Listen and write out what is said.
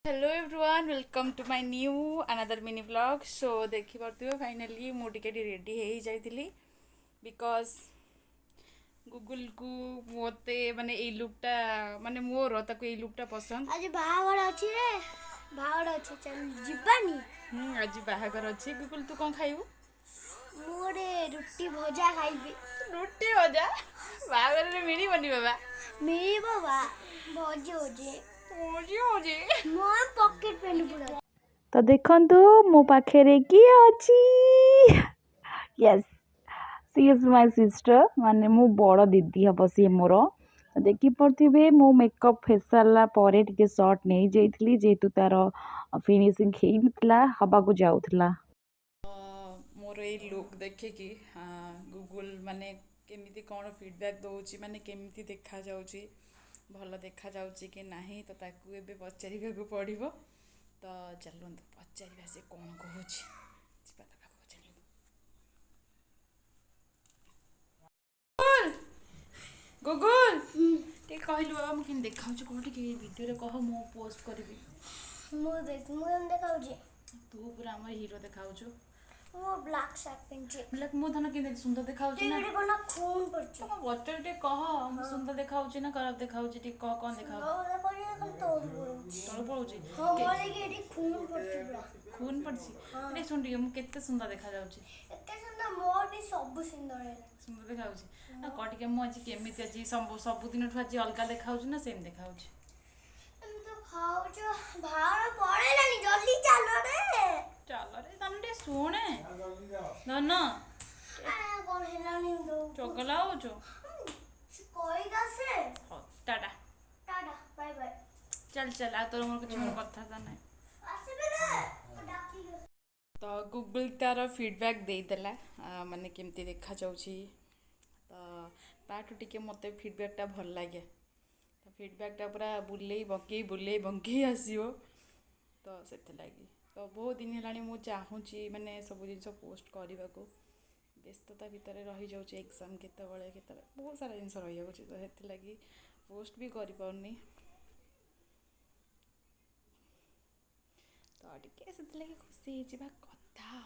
hello everyone welcome to my new another mini blog so देखिपे finally मुझे ready हो जाइली बिकज गूगल को मते माने ए लुकटा माने मोर ताको ए लुकटा पसंद आज बाहागर अछि रे बाहागर अछि चल जिबानी आज बाहागर अछि गूगल तू कौन खाइबू मोरे रुटी भजा खाइबी रुटी भजा बाहागर रे मिली बनी बाबा मेरी बाबा भजे होजे ओजी ओजी मोर पॉकेट पेन पूरा तो देखंतु मो पाखरे की अछि yes she is my sister माने मो बड़ दीदी हम सी मोर देखि पड़थिबे मो मेकअप फेसाला परे टिके शॉर्ट नहीं जाइथली जेतु तार फिनिशिंग हेइतला हबा को जाउथला मोर ए लुक देखे कि गूगल माने केमिति कोन फीडबैक दउची माने केमिति देखा जाउची भल देखा जाउची कि नाही तो ताकू एबे पचारिबाकू पड़िबो तो चलंतु पचारिबा से कोन कहूची जिबा ता पाखो चलु गूगल टे कहलु बाबा म किन देखाउची कोठी के वीडियो रे कह मो पोस्ट करबी मो देखाउजी तू पूरा हमर हीरो देखाउछु वो ब्लैक शर्ट पेंचे ब्लैक मो धन किन सुंदर देखाउची ना तेरे कोना खून पड़छ तम बच्चा टे कह हम सुंदर देखाउची ना खराब देखाउची टे कह कोन देखाउ और कोनी कल तोड़ पड़छ तोड़ पड़ुची हां मोरे के एडी खून पड़छ पूरा खून पड़ची रे सुन टिके मु केते सुंदर देखा जाउची एते सुंदर मोर भी सब सुंदर है सुंदर देखाउची ना कटिके मु आज केमिति आज सब दिन ठु आज अलगा देखाउची ना सेम देखाउची तुम तो खाओ जो बाहर पड़े ना जल्दी चलो रे चल रे तन टे सुने धन कौन हेलानी दो चगला होचो कोई दसे हो टाटा टाटा बाय बाय चल चल आ तोर मोर कुछ कथा था ना आसे बेले डाकी तो गूगल तार फीडबैक दे देला माने केमती देखा जाउची तो ताठु टिके मते फीडबैकटा भल लागे तो फीडबैकटा पूरा बुले बंकी आसीओ तो सेते लागी तो बहुत दिन हेलानी मु चाहूची माने सब जिंस पोस्ट करने को व्यस्तता भितर रही जाऊँ एग्जाम केतबले बहुत सारा जिन रही जाऊँ तो से लगी पोस्ट भी कर पारनी तो टिके से लगी खुशी कथा